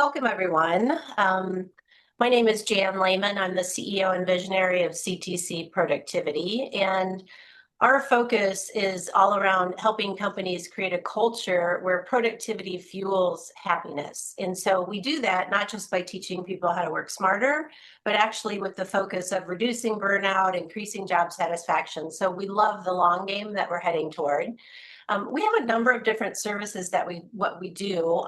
welcome everyone. My name is Jan Lehman. I'm the CEO and visionary of CTC Productivity, and our focus is all around helping companies create a culture where productivity fuels happiness. And so we do that not just by teaching people how to work smarter, but actually with the focus of reducing burnout, increasing job satisfaction. So we love the long game that we're heading toward. We have a number of different services that we do.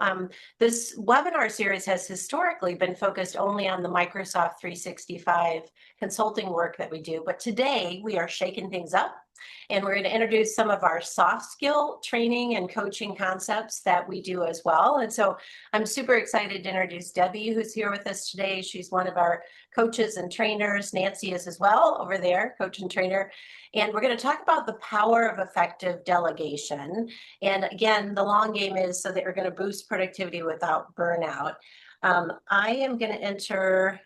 This webinar series has historically been focused only on the Microsoft 365 consulting work that we do, but today we are shaking things up. And we're going to introduce some of our soft skill training and coaching concepts that we do as well. And so I'm super excited to introduce Debbie, who's here with us today. She's one of our coaches and trainers. Nancy is as well over there, coach and trainer. And we're going to talk about the power of effective delegation. And again, the long game is so that you're going to boost productivity without burnout. I am going to enter...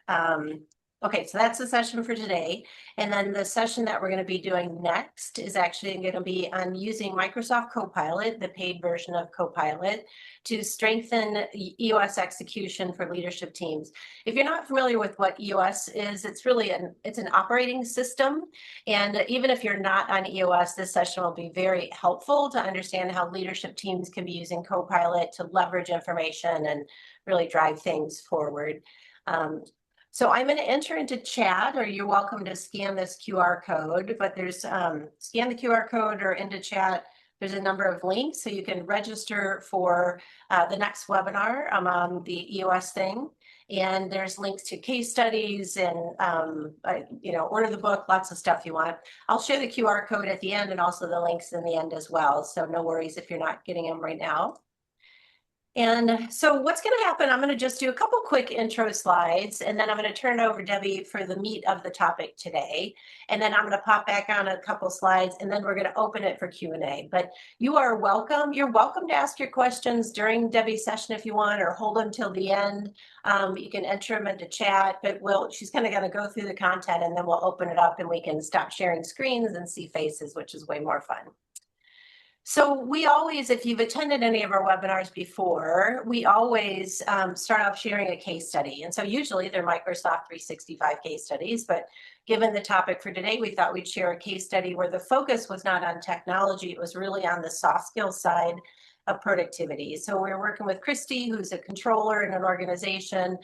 Okay, so that's the session for today. And then the session that we're going to be doing next is actually going to be on using Microsoft Copilot, the paid version of Copilot, to strengthen EOS execution for leadership teams. If you're not familiar with what EOS is, it's really an operating system. And even if you're not on EOS, this session will be very helpful to understand how leadership teams can be using Copilot to leverage information and really drive things forward. So I'm going to enter into chat, or you're welcome to scan this QR code, but there's scan the QR code or into chat. There's a number of links, so you can register for the next webinar on the EOS thing. And there's links to case studies and, order the book, lots of stuff you want. I'll share the QR code at the end and also the links in the end as well. So no worries if you're not getting them right now. And so what's going to happen, I'm going to just do a couple quick intro slides, and then I'm going to turn it over to Debbie for the meat of the topic today. And then I'm going to pop back on a couple slides, and then we're going to open it for Q&A. But you are welcome. You're welcome to ask your questions during Debbie's session if you want, or hold them till the end. You can enter them into chat, but she's kind of going to go through the content, and then we'll open it up, and we can stop sharing screens and see faces, which is way more fun. So we always, if you've attended any of our webinars before, we always start off sharing a case study. And so usually they're Microsoft 365 case studies, but given the topic for today, we thought we'd share a case study where the focus was not on technology, it was really on the soft skills side of productivity. So we're working with Christy, who's a controller in an organization.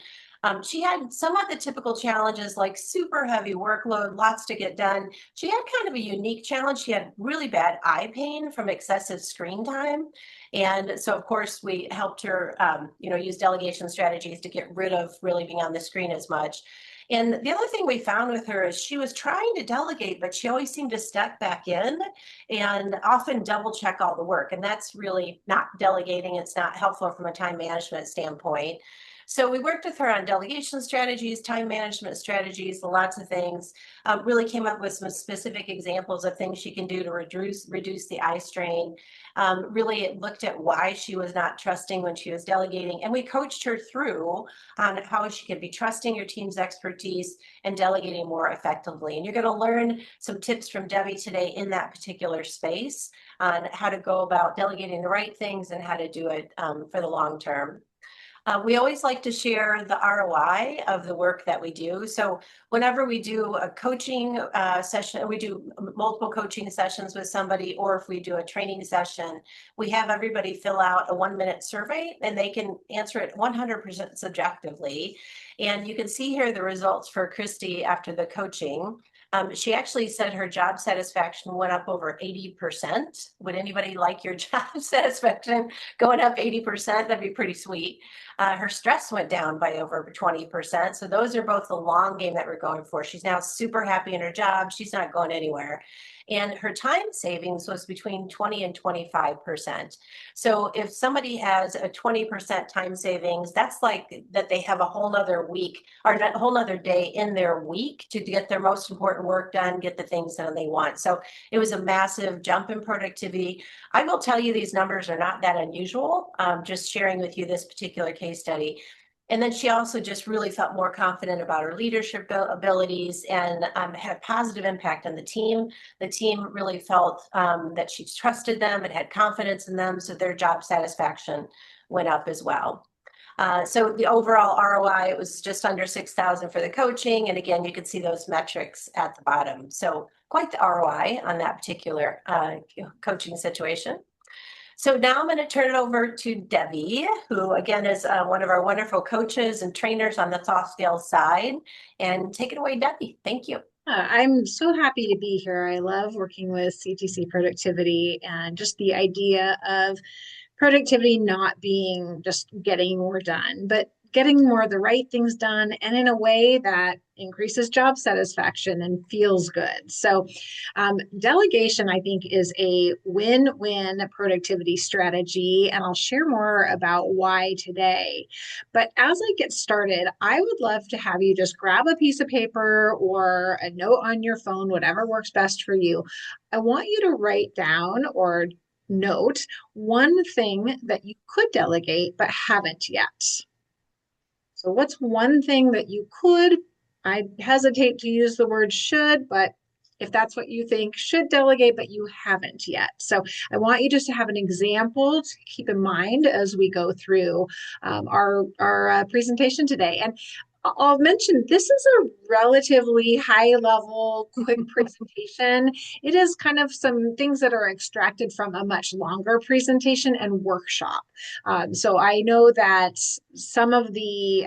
She had some of the typical challenges like super heavy workload, lots to get done. She had kind of a unique challenge. She had really bad eye pain from excessive screen time. And so, of course, we helped her, use delegation strategies to get rid of really being on the screen as much. And the other thing we found with her is she was trying to delegate, but she always seemed to step back in and often double check all the work. And that's really not delegating. It's not helpful from a time management standpoint. So we worked with her on delegation strategies, time management strategies, lots of things, really came up with some specific examples of things she can do to reduce the eye strain. Really looked at why she was not trusting when she was delegating. And we coached her through on how she could be trusting your team's expertise and delegating more effectively. And you're going to learn some tips from Debbie today in that particular space on how to go about delegating the right things and how to do it for the long term. We always like to share the ROI of the work that we do. So whenever we do a coaching session, we do multiple coaching sessions with somebody, or if we do a training session, we have everybody fill out a 1-minute survey, and they can answer it 100% subjectively. And you can see here the results for Christy after the coaching. She actually said her job satisfaction went up over 80%. Would anybody like your job satisfaction going up 80%? That'd be pretty sweet. Her stress went down by over 20%. So those are both the long game that we're going for. She's now super happy in her job. She's not going anywhere. And her time savings was between 20 and 25%. So if somebody has a 20% time savings, that's like that they have a whole nother week or a whole nother day in their week to get their most important work done, get the things done they want. So it was a massive jump in productivity. I will tell you these numbers are not that unusual, just sharing with you this particular case study. And then she also just really felt more confident about her leadership abilities and had a positive impact on the team. The team really felt that she trusted them and had confidence in them, so their job satisfaction went up as well. So the overall ROI, it was just under 6,000 for the coaching. And again, you can see those metrics at the bottom. So quite the ROI on that particular coaching situation. So now I'm going to turn it over to Debbie, who again is one of our wonderful coaches and trainers on the soft skills side. And take it away, Debbie. Thank you. I'm so happy to be here. I love working with CTC productivity and just the idea of productivity not being just getting more done, but getting more of the right things done and in a way that increases job satisfaction and feels good. So, delegation, I think, is a win win productivity strategy. And I'll share more about why today. But as I get started, I would love to have you just grab a piece of paper or a note on your phone, whatever works best for you. I want you to write down or note one thing that you could delegate but haven't yet. So, what's one thing that you could? I hesitate to use the word should, but if that's what you think, should delegate, but you haven't yet. So, I want you just to have an example to keep in mind as we go through our presentation today. And I'll mention this is a relatively high level, quick presentation. It is kind of some things that are extracted from a much longer presentation and workshop. So I know that some of the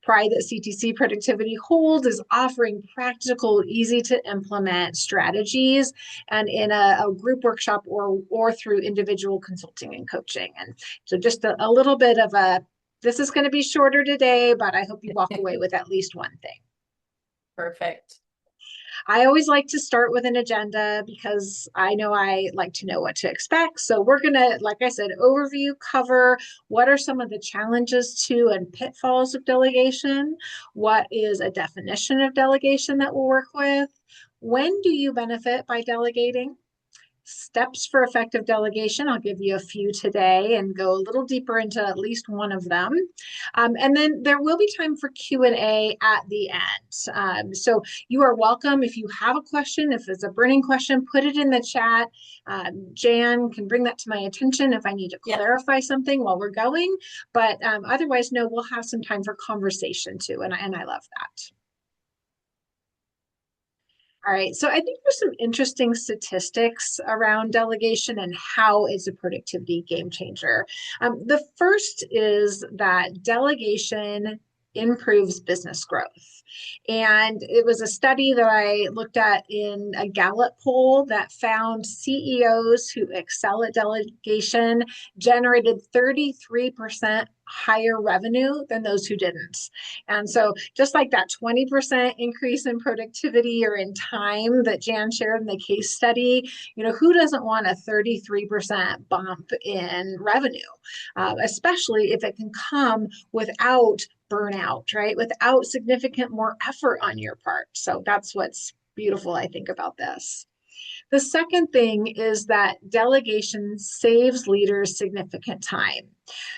pride that CTC Productivity holds is offering practical, easy to implement strategies and in a group workshop or through individual consulting and coaching. And so just a little bit of this is going to be shorter today, but I hope you walk away with at least one thing. Perfect. I always like to start with an agenda because I know I like to know what to expect. So we're going to, like I said, overview, cover what are some of the challenges to and pitfalls of delegation, what is a definition of delegation that we'll work with, when do you benefit by delegating, steps for effective delegation. I'll give you a few today and go a little deeper into at least one of them. And then there will be time for Q&A at the end. So you are welcome. If you have a question, if it's a burning question, put it in the chat. Jan can bring that to my attention if I need to clarify something while we're going. But otherwise, no, we'll have some time for conversation too. And I love that. All right, so I think there's some interesting statistics around delegation and how it's a productivity game changer. The first is that delegation improves business growth. And it was a study that I looked at in a Gallup poll that found CEOs who excel at delegation generated 33% higher revenue than those who didn't. And so just like that 20% increase in productivity or in time that Jan shared in the case study, who doesn't want a 33% bump in revenue, especially if it can come without burnout, right? Without significant more effort on your part. So that's what's beautiful, I think, about this. The second thing is that delegation saves leaders significant time.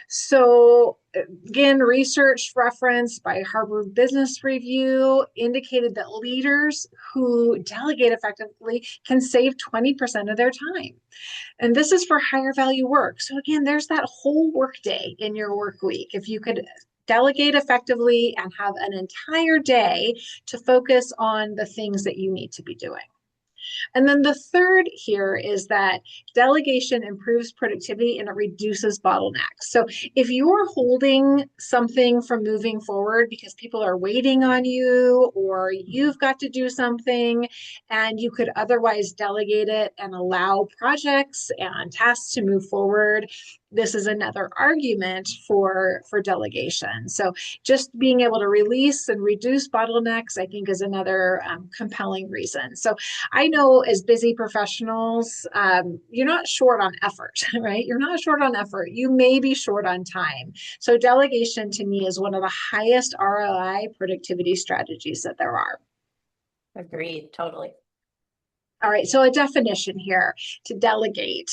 So again, research referenced by Harvard Business Review indicated that leaders who delegate effectively can save 20% of their time. And this is for higher value work. So again, there's that whole work day in your work week. If you could delegate effectively and have an entire day to focus on the things that you need to be doing. And then the third here is that delegation improves productivity and it reduces bottlenecks. So if you're holding something from moving forward because people are waiting on you or you've got to do something and you could otherwise delegate it and allow projects and tasks to move forward, this is another argument for delegation. So just being able to release and reduce bottlenecks, I think, is another compelling reason. So I know as busy professionals, you're not short on effort, right? You're not short on effort. You may be short on time. So delegation to me is one of the highest ROI productivity strategies that there are. Agreed, totally. All right, so a definition here to delegate.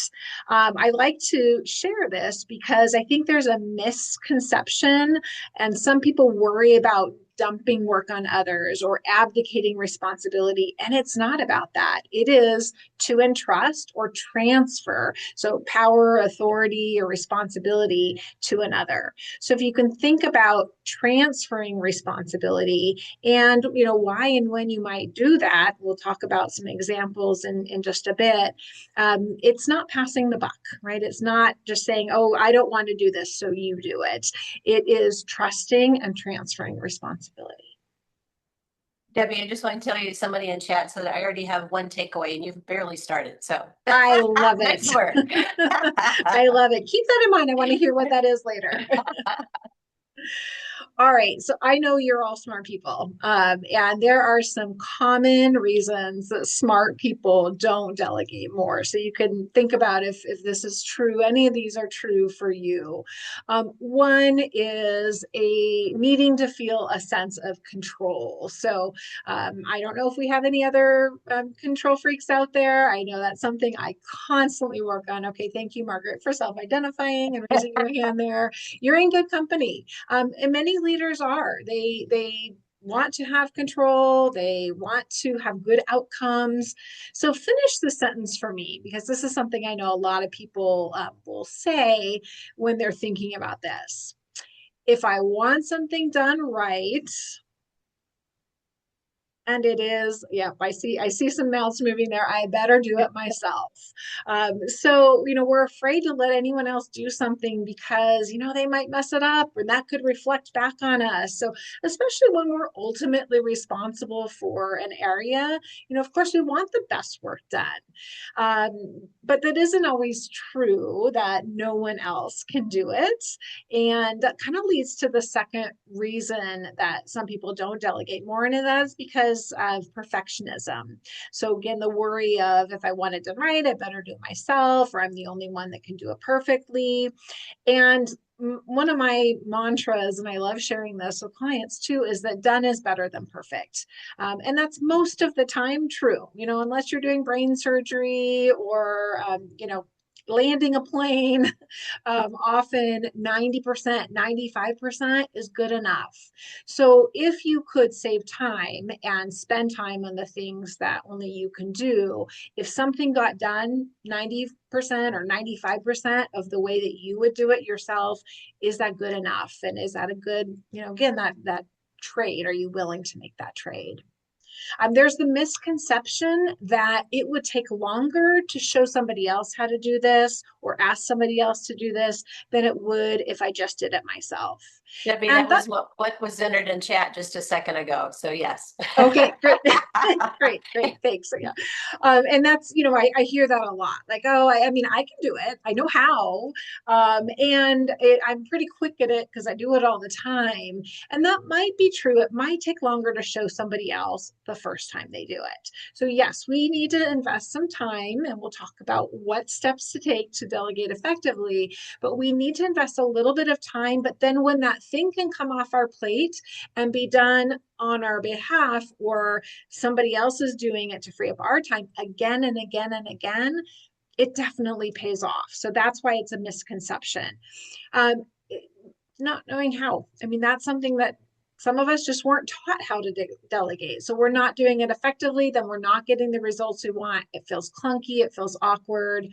I like to share this because I think there's a misconception, and some people worry about dumping work on others or abdicating responsibility. And it's not about that. It is to entrust or transfer. So power, authority, or responsibility to another. So if you can think about transferring responsibility and why and when you might do that, we'll talk about some examples in just a bit. It's not passing the buck, right? It's not just saying, oh, I don't want to do this, so you do it. It is trusting and transferring responsibility. Debbie, I just want to tell you, somebody in chat said I already have one takeaway and you've barely started. So I love it. nice work. I love it. Keep that in mind. I want to hear what that is later. All right, so I know you're all smart people, and there are some common reasons that smart people don't delegate more. So you can think about if this is true, any of these are true for you. One is a needing to feel a sense of control. So I don't know if we have any other control freaks out there. I know that's something I constantly work on. Okay, thank you, Margaret, for self-identifying and raising your hand there. You're in good company. And many leaders are. They want to have control. They want to have good outcomes. So finish the sentence for me, because this is something I know a lot of people will say when they're thinking about this. If I want something done right, and it is, yeah, I see some mouths moving there. I better do it myself. So we're afraid to let anyone else do something because they might mess it up, and that could reflect back on us. So especially when we're ultimately responsible for an area, of course we want the best work done. But that isn't always true, that no one else can do it. And that kind of leads to the second reason that some people don't delegate more, and that's because of perfectionism. So again, the worry of, if I want it done right, I better do it myself, or I'm the only one that can do it perfectly. And one of my mantras, and I love sharing this with clients too, is that done is better than perfect. And that's most of the time true, unless you're doing brain surgery or, landing a plane. Often 90%, 95% is good enough. So if you could save time and spend time on the things that only you can do, if something got done 90% or 95% of the way that you would do it yourself, is that good enough? And is that a good, again, that trade? Are you willing to make that trade? There's the misconception that it would take longer to show somebody else how to do this or ask somebody else to do this than it would if I just did it myself. Debbie, And that was what was entered in chat just a second ago. So yes. okay, great. Great. Thanks. So, yeah. And that's, I hear that a lot. Like, oh, I mean, I can do it. I know how. I'm pretty quick at it because I do it all the time. And that might be true. It might take longer to show somebody else the first time they do it. So yes, we need to invest some time, and we'll talk about what steps to take to delegate effectively, but we need to invest a little bit of time. But then when that thing can come off our plate and be done on our behalf, or somebody else is doing it to free up our time again and again and again, it definitely pays off. So that's why it's a misconception. Um, Not knowing how. I mean, that's something that some of us just weren't taught how to delegate. So we're not doing it effectively, then we're not getting the results we want. It feels clunky, it feels awkward.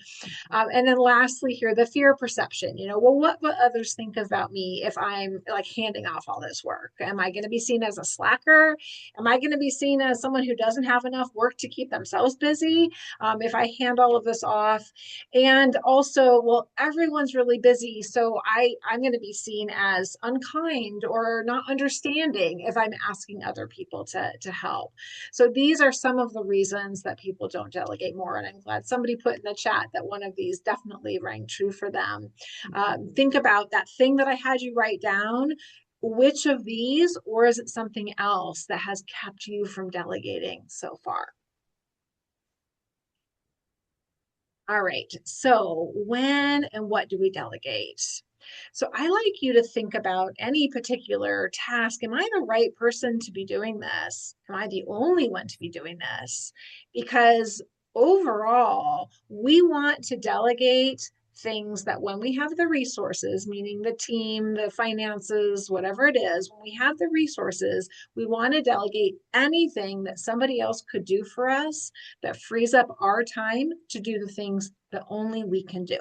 And then lastly here, the fear perception, well, what others think about me if I'm like handing off all this work? Am I going to be seen as a slacker? Am I going to be seen as someone who doesn't have enough work to keep themselves busy if I hand all of this off? And also, well, everyone's really busy, so I'm going to be seen as unkind or not understanding if I'm asking other people to help. So these are some of the reasons that people don't delegate more. And I'm glad somebody put in the chat that one of these definitely rang true for them. Think about that thing that I had you write down. Which of these, or is it something else that has kept you from delegating so far? All right, so when and what do we delegate? So I like you to think about any particular task. Am I the right person to be doing this? Am I the only one to be doing this? Because overall, we want to delegate things that when we have the resources, meaning the team, the finances, whatever it is, when we have the resources, we want to delegate anything that somebody else could do for us that frees up our time to do the things that only we can do.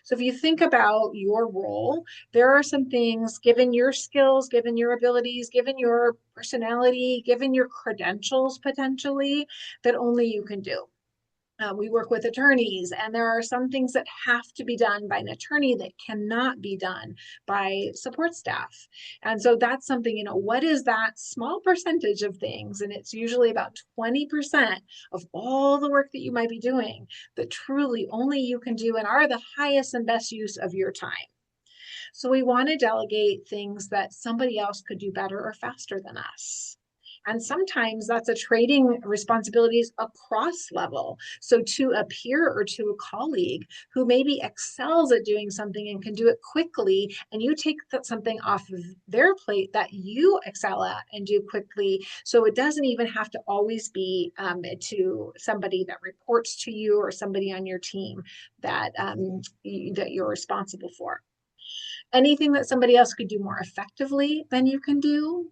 So if you think about your role, there are some things, given your skills, given your abilities, given your personality, given your credentials potentially, that only you can do. We work with attorneys, and there are some things that have to be done by an attorney that cannot be done by support staff. And so that's something, what is that small percentage of things? And it's usually about 20% of all the work that you might be doing that truly only you can do and are the highest and best use of your time. So we want to delegate things that somebody else could do better or faster than us. And sometimes that's a trading responsibilities across level. So to a peer or to a colleague who maybe excels at doing something and can do it quickly, and you take something off of their plate that you excel at and do quickly. So it doesn't even have to always be to somebody that reports to you or somebody on your team that you're responsible for. Anything that somebody else could do more effectively than you can do.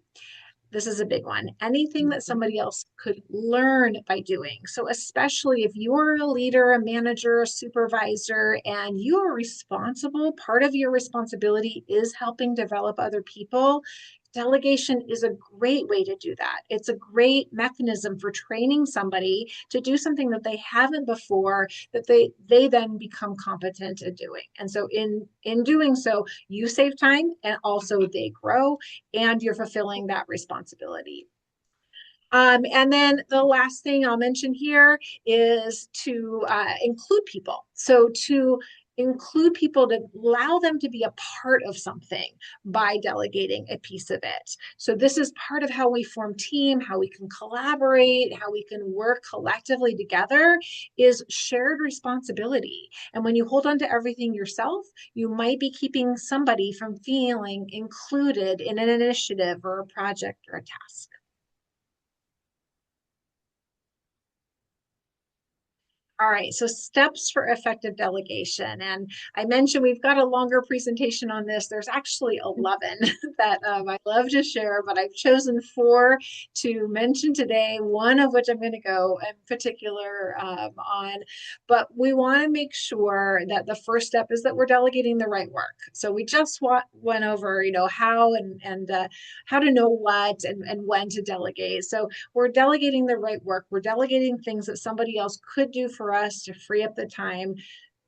This is a big one. Anything that somebody else could learn by doing. So, especially if you're a leader, a manager, a supervisor, and you are responsible, part of your responsibility is helping develop other people. Delegation is a great way to do that. It's a great mechanism for training somebody to do something that they haven't before, that they then become competent at doing. And so in doing so, you save time and also they grow and you're fulfilling that responsibility. And then the last thing I'll mention here is to include people. So to include people, to allow them to be a part of something by delegating a piece of it. So this is part of how we form team, how we can collaborate, how we can work collectively together, is shared responsibility. And when you hold on to everything yourself, you might be keeping somebody from feeling included in an initiative or a project or a task. All right, so steps for effective delegation. And I mentioned we've got a longer presentation on this. There's actually 11 that I love to share, but I've chosen 4 to mention today, one of which I'm going to go in particular on. But we want to make sure that the first step is that we're delegating the right work. So we just went over, how and how to know what and when to delegate. So we're delegating the right work. We're delegating things that somebody else could do for us to free up the time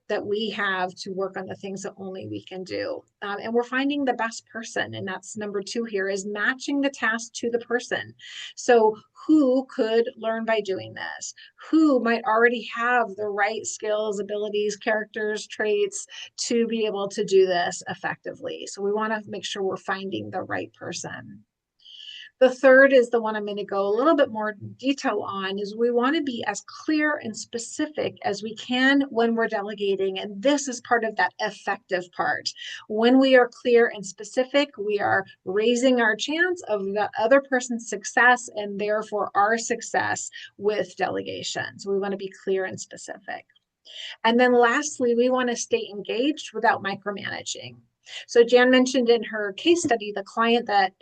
that we have to work on the things that only we can do. And we're finding the best person. And that's number 2 here, is matching the task to the person. So who could learn by doing this? Who might already have the right skills, abilities, characters, traits to be able to do this effectively? So we want to make sure we're finding the right person. The third is the one I'm going to go a little bit more detail on, is we want to be as clear and specific as we can when we're delegating. And this is part of that effective part. When we are clear and specific, we are raising our chance of the other person's success and therefore our success with delegation. So we want to be clear and specific. And then lastly, we want to stay engaged without micromanaging. So Jan mentioned in her case study, the client that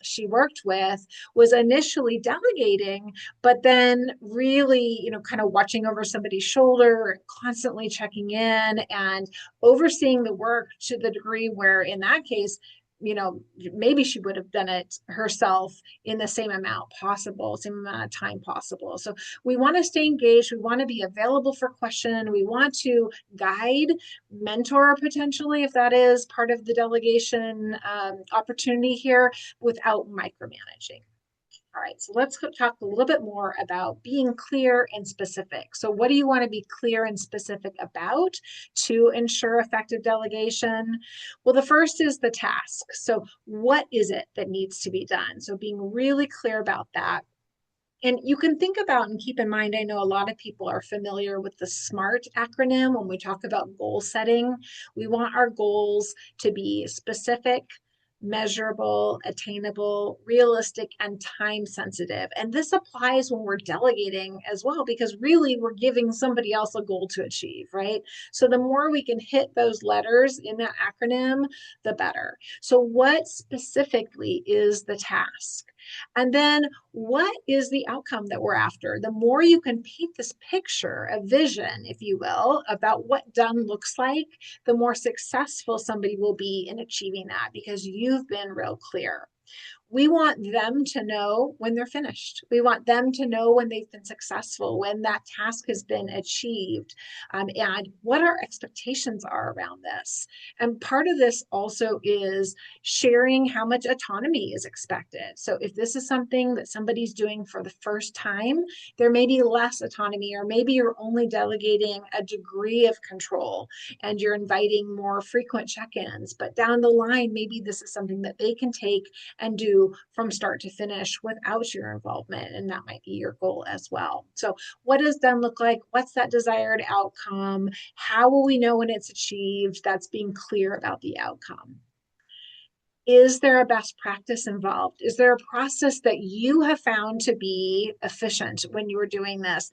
she worked with was initially delegating, but then really, kind of watching over somebody's shoulder, constantly checking in and overseeing the work to the degree where in that case, maybe she would have done it herself in the same amount possible, same amount of time possible. So we want to stay engaged. We want to be available for question. We want to guide, mentor potentially, if that is part of the delegation opportunity here, without micromanaging. All right, so let's talk a little bit more about being clear and specific. So what do you want to be clear and specific about to ensure effective delegation? Well, the first is the task. So what is it that needs to be done? So being really clear about that. And you can think about and keep in mind, I know a lot of people are familiar with the SMART acronym when we talk about goal setting. We want our goals to be specific, measurable, attainable, realistic, and time sensitive. And this applies when we're delegating as well, because really we're giving somebody else a goal to achieve, right? So the more we can hit those letters in that acronym, the better. So, what specifically is the task? And then what is the outcome that we're after? The more you can paint this picture, a vision, if you will, about what done looks like, the more successful somebody will be in achieving that because you've been real clear. We want them to know when they're finished. We want them to know when they've been successful, when that task has been achieved, and what our expectations are around this. And part of this also is sharing how much autonomy is expected. So if this is something that somebody's doing for the first time, there may be less autonomy, or maybe you're only delegating a degree of control and you're inviting more frequent check-ins. But down the line, maybe this is something that they can take and do from start to finish without your involvement. And that might be your goal as well. So what does done look like? What's that desired outcome? How will we know when it's achieved? That's being clear about the outcome. Is there a best practice involved? Is there a process that you have found to be efficient when you were doing this?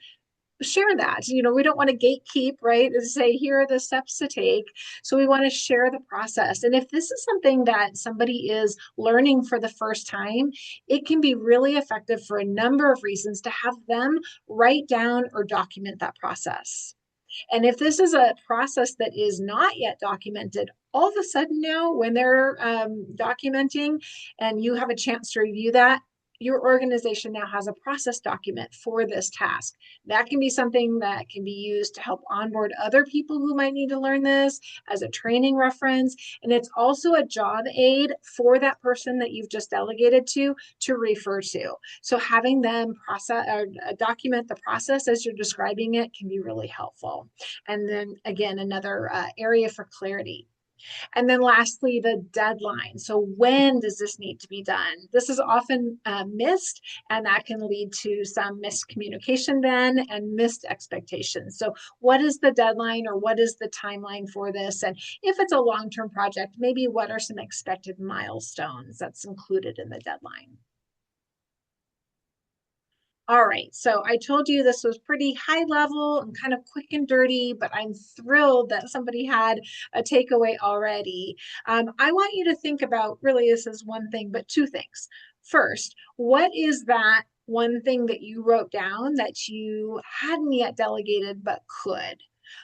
Share that. We don't want to gatekeep, right? And say, here are the steps to take. So we want to share the process. And if this is something that somebody is learning for the first time, it can be really effective for a number of reasons to have them write down or document that process. And if this is a process that is not yet documented, all of a sudden now, when they're documenting and you have a chance to review that, your organization now has a process document for this task. That can be something that can be used to help onboard other people who might need to learn this as a training reference. And it's also a job aid for that person that you've just delegated to refer to. So having them process or document the process as you're describing it can be really helpful. And then again, another area for clarity. And then lastly, the deadline. So when does this need to be done? This is often missed, and that can lead to some miscommunication then and missed expectations. So what is the deadline, or what is the timeline for this? And if it's a long-term project, maybe what are some expected milestones that's included in the deadline? All right, so I told you this was pretty high level and kind of quick and dirty, but I'm thrilled that somebody had a takeaway already. I want you to think about, really, this is one thing, but two things. First, what is that one thing that you wrote down that you hadn't yet delegated but could?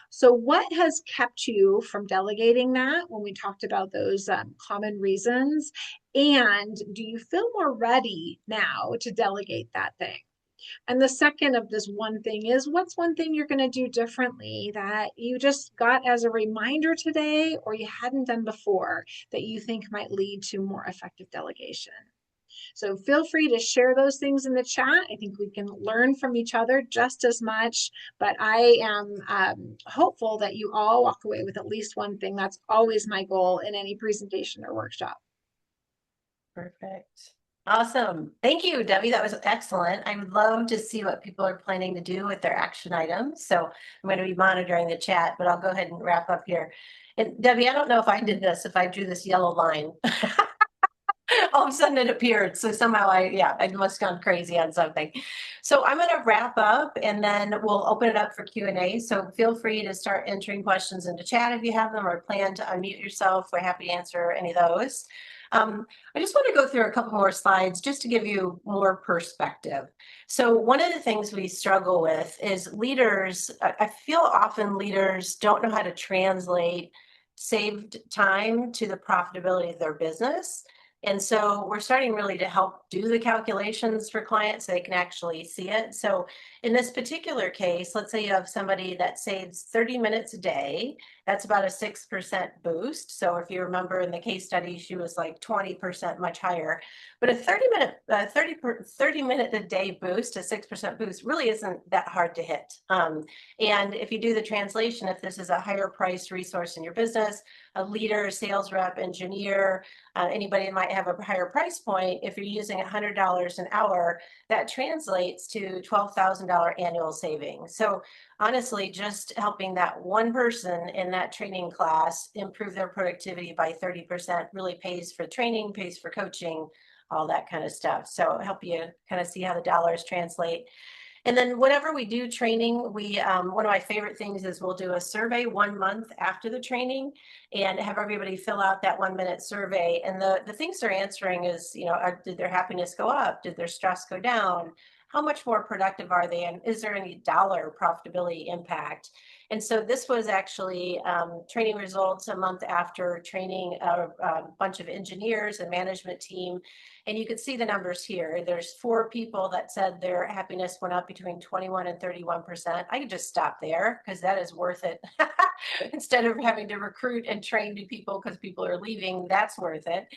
So what has kept you from delegating that when we talked about those common reasons? And do you feel more ready now to delegate that thing? And the second of this one thing is, what's one thing you're going to do differently that you just got as a reminder today or you hadn't done before that you think might lead to more effective delegation? So feel free to share those things in the chat. I think we can learn from each other just as much, but I am hopeful that you all walk away with at least one thing. That's always my goal in any presentation or workshop. Perfect. Awesome. Thank you, Debbie. That was excellent. I would love to see what people are planning to do with their action items. So I'm going to be monitoring the chat, but I'll go ahead and wrap up here. And Debbie, I don't know if I did this, if I drew this yellow line. All of a sudden it appeared. So somehow I must have gone crazy on something. So I'm going to wrap up and then we'll open it up for Q&A. So feel free to start entering questions into chat if you have them, or plan to unmute yourself. We're happy to answer any of those. I just want to go through a couple more slides just to give you more perspective. So one of the things we struggle with is leaders. I feel often leaders don't know how to translate saved time to the profitability of their business. And so we're starting really to help do the calculations for clients so they can actually see it. So in this particular case, let's say you have somebody that saves 30 minutes a day. That's about a 6% boost. So if you remember in the case study, she was like 20% much higher. But a 30 minute a day boost, a 6% boost, really isn't that hard to hit. And if you do the translation, if this is a higher priced resource in your business, a leader, sales rep, engineer, anybody that might have a higher price point, if you're using $100 an hour, that translates to $12,000 annual savings. So honestly, just helping that one person in that training class improve their productivity by 30%, really pays for training, pays for coaching, all that kind of stuff. So help you kind of see how the dollars translate. And then whenever we do training, we one of my favorite things is we'll do a survey 1 month after the training and have everybody fill out that 1 minute survey. And the things they're answering is, did their happiness go up? Did their stress go down? How much more productive are they? And is there any dollar profitability impact? And so this was actually training results a month after training a bunch of engineers and management team. And you can see the numbers here. There's 4 people that said their happiness went up between 21 and 31%. I could just stop there because that is worth it. Instead of having to recruit and train new people because people are leaving, that's worth it.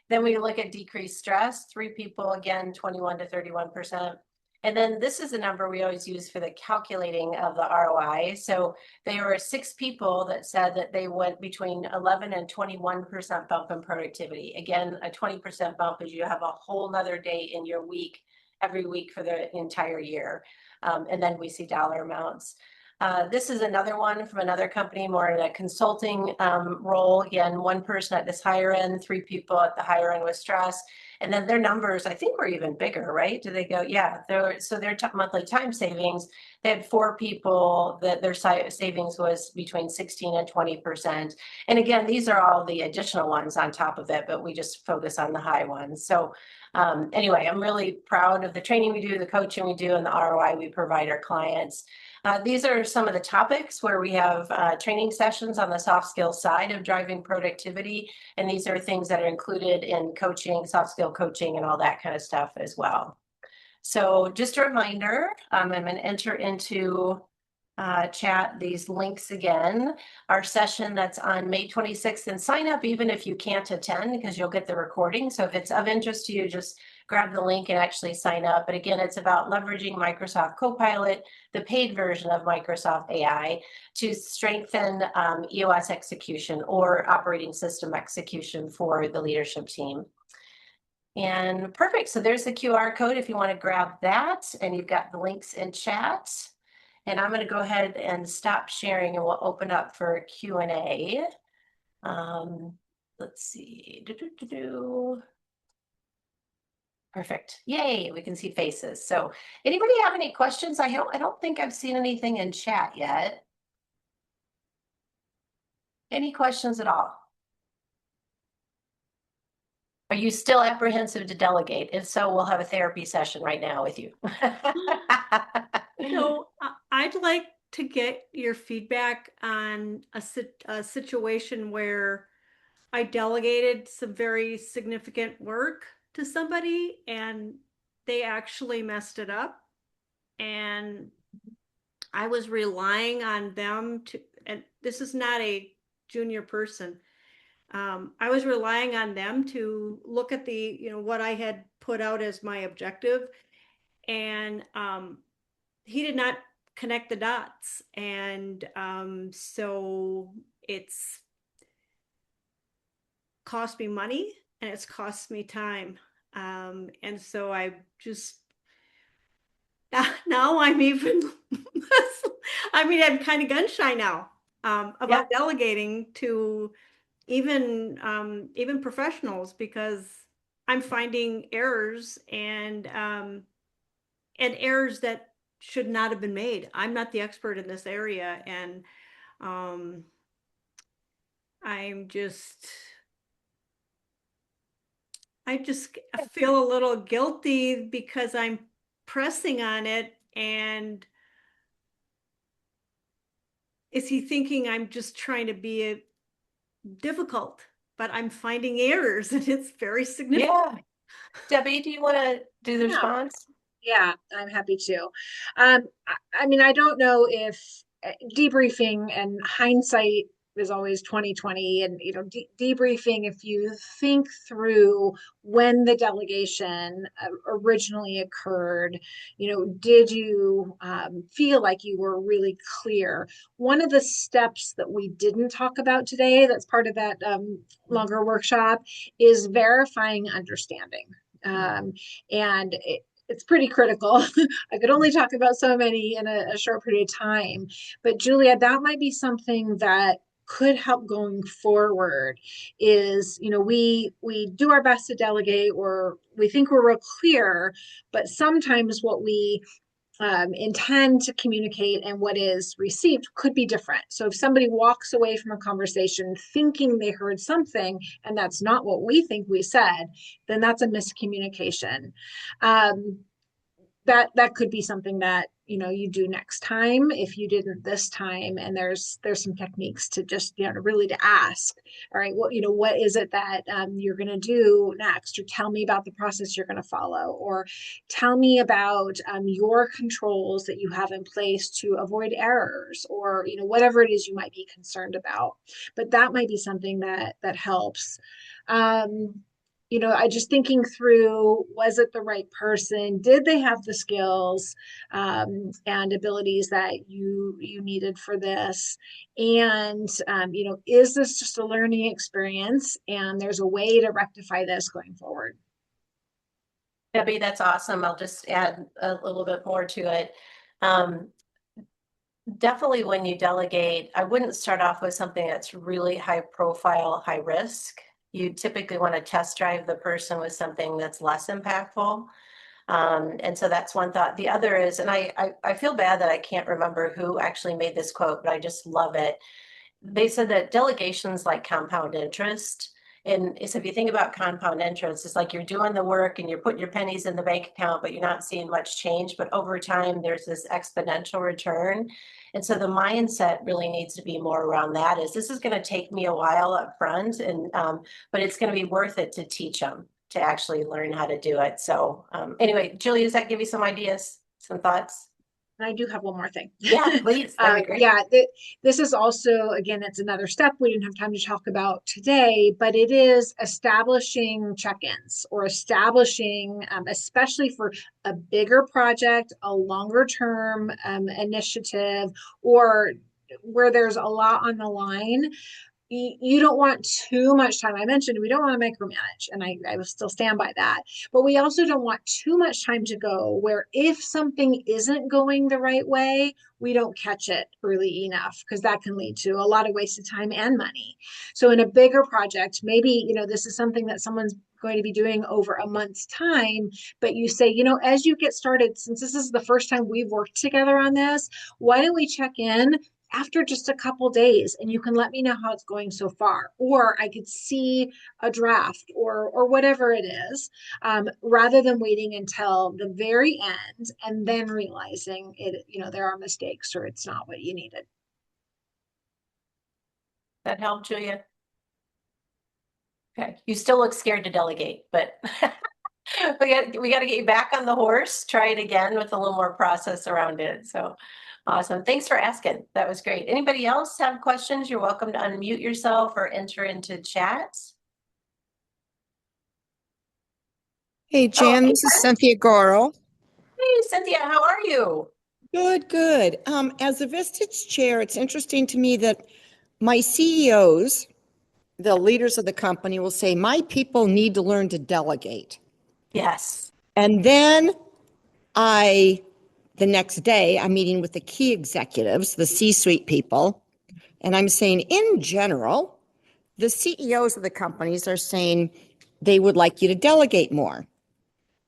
Then we look at decreased stress, 3 people, again, 21 to 31%. And then this is a number we always use for the calculating of the ROI. So there were 6 people that said that they went between 11 and 21% bump in productivity. Again, a 20% bump is you have a whole nother day in your week, every week for the entire year. And then we see dollar amounts. This is another one from another company, more in a consulting role. Again, 1 person at this higher end, 3 people at the higher end with stress. And then their numbers, I think, were even bigger, right? Do they go? Yeah. So their monthly time savings, they had 4 people that their savings was between 16 and 20%. And again, these are all the additional ones on top of it, but we just focus on the high ones. So anyway, I'm really proud of the training we do, the coaching we do, and the ROI we provide our clients. These are some of the topics where we have training sessions on the soft skills side of driving productivity. And these are things that are included in coaching, soft skill coaching, and all that kind of stuff as well. So just a reminder, I'm going to enter into chat these links again. Our session that's on May 26th, and sign up even if you can't attend because you'll get the recording. So if it's of interest to you, just grab the link and actually sign up. But again, it's about leveraging Microsoft Copilot, the paid version of Microsoft AI, to strengthen EOS execution or operating system execution for the leadership team. And perfect. So there's the QR code if you want to grab that, and you've got the links in chat. And I'm going to go ahead and stop sharing, and we'll open up for Q&A. Let's see. Perfect. Yay, we can see faces. So anybody have any questions? I don't think I've seen anything in chat yet. Any questions at all? Are you still apprehensive to delegate? If so, we'll have a therapy session right now with you. So I'd like to get your feedback on a situation where I delegated some very significant work to somebody and they actually messed it up. And I was relying on them to, and this is not a junior person. I was relying on them to look at what I had put out as my objective. And he did not connect the dots. And so it's cost me money and it's cost me time. And so I just, now I'm even, I'm kind of gun shy now about delegating to even professionals because I'm finding errors and errors that should not have been made. I'm not the expert in this area, and I just feel a little guilty because I'm pressing on it, and is he thinking I'm just trying to be difficult? But I'm finding errors, and it's very significant. Yeah. Debbie, do you want to do the response? Yeah, I'm happy to. I mean, I don't know if debriefing and hindsight is always 2020, and debriefing, if you think through when the delegation originally occurred, did you feel like you were really clear? One of the steps that we didn't talk about today, that's part of that longer workshop, is verifying understanding. And it's pretty critical. I could only talk about so many in a short period of time. But Julia, that might be something that could help going forward is, we do our best to delegate, or we think we're real clear, but sometimes what we intend to communicate and what is received could be different. So if somebody walks away from a conversation thinking they heard something and that's not what we think we said, then that's a miscommunication. That could be something that you do next time if you didn't this time. And there's some techniques to just to really to ask, all right, what is it that you're going to do next, or tell me about the process you're going to follow, or tell me about your controls that you have in place to avoid errors, or whatever it is you might be concerned about. But that might be something that helps. I just thinking through, was it the right person? Did they have the skills and abilities that you needed for this? And, is this just a learning experience and there's a way to rectify this going forward? Debbie, that's awesome. I'll just add a little bit more to it. Definitely when you delegate, I wouldn't start off with something that's really high profile, high risk. You typically want to test drive the person with something that's less impactful. And so that's one thought. The other is, and I feel bad that I can't remember who actually made this quote, but I just love it. They said that delegation's like compound interest. And so if you think about compound interest, it's like you're doing the work and you're putting your pennies in the bank account, but you're not seeing much change. But over time, there's this exponential return. And so the mindset really needs to be more around that, is this is going to take me a while up front, and but it's going to be worth it to teach them to actually learn how to do it. So anyway, Julie, does that give you some ideas, some thoughts? And I do have one more thing. Yeah, please. That'd be great. Yeah, this is also, again, it's another step we didn't have time to talk about today, but it is establishing check-ins, or establishing, especially for a bigger project, a longer term initiative, or where there's a lot on the line. You don't want too much time. I mentioned we don't want to micromanage, and I will still stand by that. But we also don't want too much time to go where if something isn't going the right way, we don't catch it early enough, because that can lead to a lot of wasted time and money. So in a bigger project, maybe, this is something that someone's going to be doing over a month's time, but you say, as you get started, since this is the first time we've worked together on this, why don't we check in after just a couple days, and you can let me know how it's going so far, or I could see a draft, or whatever it is, rather than waiting until the very end and then realizing there are mistakes or it's not what you needed. That helped, Julia? Okay, you still look scared to delegate, but we got to get you back on the horse. Try it again with a little more process around it. So awesome. Thanks for asking. That was great. Anybody else have questions? You're welcome to unmute yourself or enter into chat. Hey, Jan, this is Cynthia Goro. Hey, Cynthia, how are you? Good, good. As a Vistage chair, it's interesting to me that my CEOs, the leaders of the company, will say, my people need to learn to delegate. Yes. And then the next day, I'm meeting with the key executives, the C-suite people, and I'm saying, in general, the CEOs of the companies are saying they would like you to delegate more.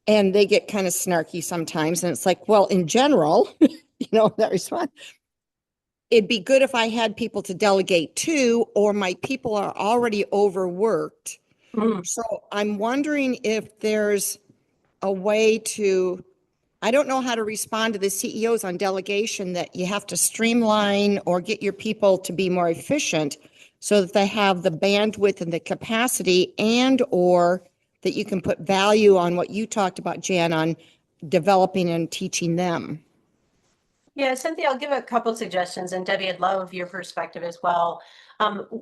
And they get kind of snarky sometimes. And it's like, well, in general, that response, it'd be good if I had people to delegate to, or my people are already overworked. So I'm wondering if there's a way to, I don't know how to respond to the CEOs on delegation, that you have to streamline or get your people to be more efficient so that they have the bandwidth and the capacity, and or that you can put value on what you talked about, Jan, on developing and teaching them. Yeah, Cynthia, I'll give a couple of suggestions, and Debbie, I'd love your perspective as well.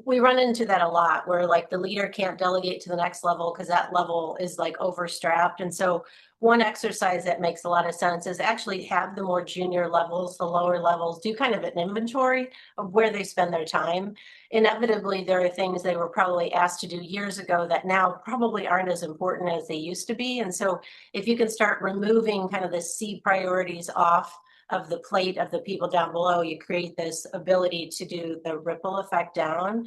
We run into that a lot, where like the leader can't delegate to the next level because that level is like overstrapped. And so one exercise that makes a lot of sense is actually have the more junior levels, the lower levels, do kind of an inventory of where they spend their time. Inevitably, there are things they were probably asked to do years ago that now probably aren't as important as they used to be. And so if you can start removing kind of the C priorities off of the plate of the people down below, you create this ability to do the ripple effect down.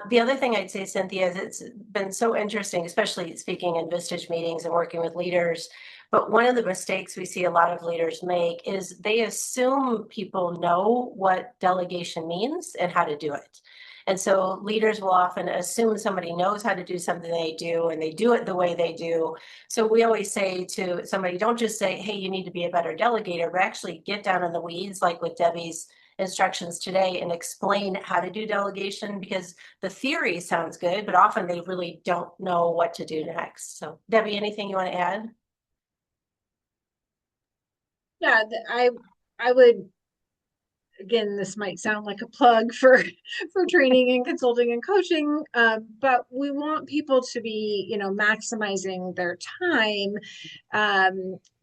The other thing I'd say, Cynthia, is it's been so interesting, especially speaking in Vistage meetings and working with leaders. But one of the mistakes we see a lot of leaders make is they assume people know what delegation means and how to do it. And so leaders will often assume somebody knows how to do something they do, and they do it the way they do. So we always say to somebody, don't just say, hey, you need to be a better delegator, but actually get down in the weeds, like with Debbie's instructions today, and explain how to do delegation, because the theory sounds good, but often they really don't know what to do next. So Debbie, anything you want to add? Yeah, I would, again, this might sound like a plug for training and consulting and coaching, but we want people to be, maximizing their time.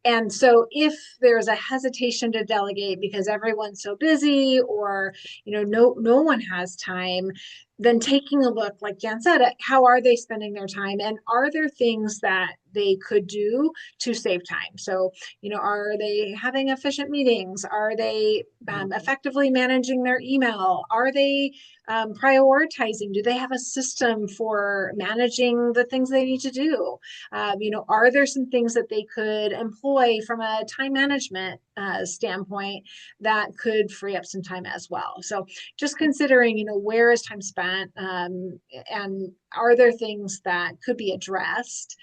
And so if there's a hesitation to delegate because everyone's so busy, or no one has time, then taking a look, like Jan said, at how are they spending their time, and are there things that they could do to save time? So, are they having efficient meetings? Are they effectively managing their email? Are they prioritizing? Do they have a system for managing the things they need to do? Are there some things that they could employ from a time management standpoint that could free up some time as well? So just considering, where is time spent, and are there things that could be addressed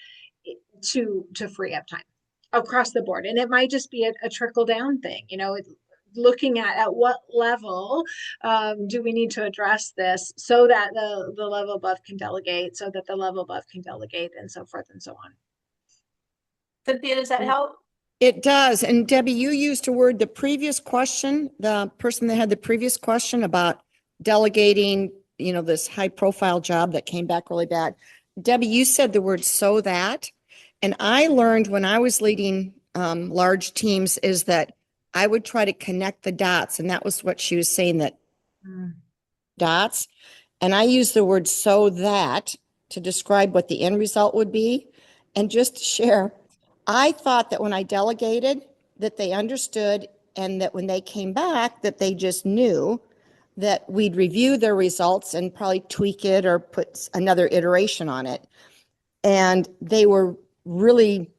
to free up time across the board? And it might just be a trickle down thing, looking at what level do we need to address this, so that the level above can delegate, so that the level above can delegate, and so forth and so on. Cynthia, does that help? It does. And Debbie, you used a word, the previous question, the person that had the previous question about delegating, this high profile job that came back really bad. Debbie, you said the word "so that," and I learned when I was leading large teams is that I would try to connect the dots. And that was what she was saying, that dots. And I used the word "so that" to describe what the end result would be. And just to share, I thought that when I delegated, that they understood, and that when they came back, that they just knew that we'd review their results and probably tweak it or put another iteration on it. And they were really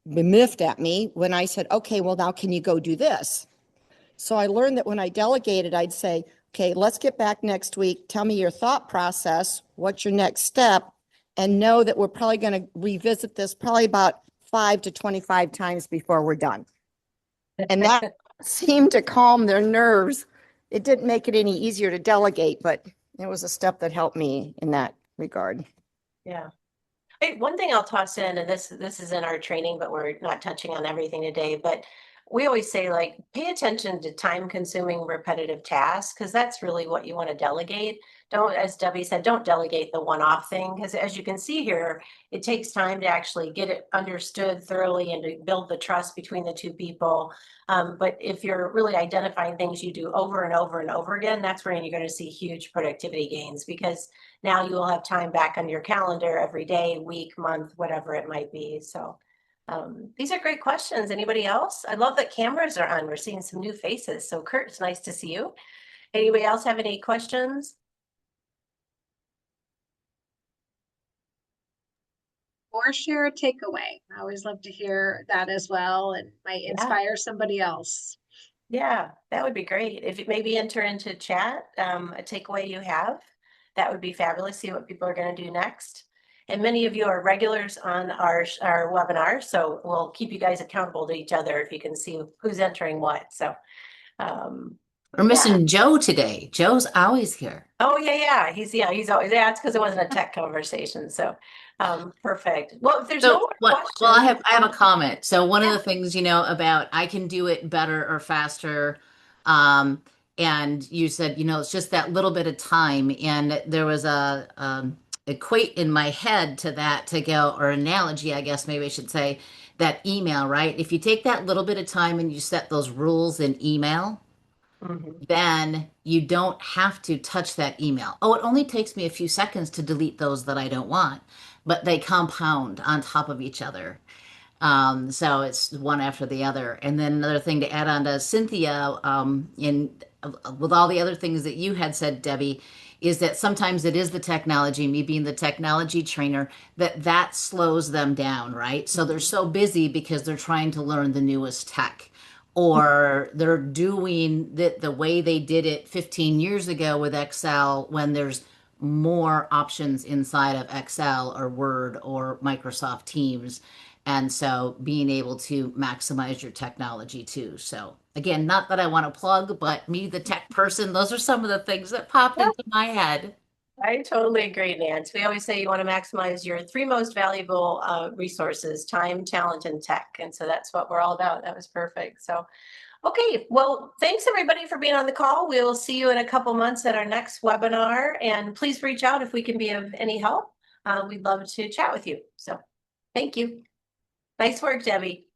miffed at me when I said, okay, well, now can you go do this? So I learned that when I delegated, I'd say, okay, let's get back next week. Tell me your thought process. What's your next step? And know that we're probably going to revisit this probably about 5 to 25 times before we're done. And that seemed to calm their nerves. It didn't make it any easier to delegate, but it was a step that helped me in that regard. Yeah. Hey, one thing I'll toss in, and this is in our training, but we're not touching on everything today, but we always say, like, pay attention to time consuming repetitive tasks, because that's really what you want to delegate. Don't, as Debbie said, don't delegate the one-off thing, because as you can see here, it takes time to actually get it understood thoroughly and to build the trust between the two people. But if you're really identifying things you do over and over and over again, that's where you're going to see huge productivity gains, because now you will have time back on your calendar every day, week, month, whatever it might be. So these are great questions. Anybody else? I love that cameras are on. We're seeing some new faces. So Kurt, it's nice to see you. Anybody else have any questions? Or share a takeaway. I always love to hear that as well, and might inspire somebody else. Yeah, that would be great. If you maybe enter into chat a takeaway you have, that would be fabulous. See what people are going to do next. And many of you are regulars on our webinar, so we'll keep you guys accountable to each other if you can see who's entering what. So we're missing Joe today. Joe's always here. Oh yeah. He's always, yeah, it's because it wasn't a tech conversation. So perfect. Well, if there's no more questions. Well, I have a comment. So one of the things, about I can do it better or faster. And you said, it's just that little bit of time. And there was a equate in my head to that, to go, or analogy, I guess maybe I should say, that email, right? If you take that little bit of time and you set those rules in email, then you don't have to touch that email. Oh, it only takes me a few seconds to delete those that I don't want, but they compound on top of each other. So it's one after the other. And then another thing to add on to Cynthia, with all the other things that you had said, Debbie, is that sometimes it is the technology, me being the technology trainer, that slows them down, right? So they're so busy because they're trying to learn the newest tech, or they're doing the way they did it 15 years ago with Excel when there's more options inside of Excel or Word or Microsoft Teams. And so being able to maximize your technology too. So again, not that I want to plug, but me, the tech person, those are some of the things that popped Yeah. into my head. I totally agree, Nance. We always say you want to maximize your three most valuable resources: time, talent, and tech. And so that's what we're all about. That was perfect. So, okay. Well, thanks everybody for being on the call. We'll see you in a couple months at our next webinar. And please reach out if we can be of any help. We'd love to chat with you. So thank you. Nice work, Debbie.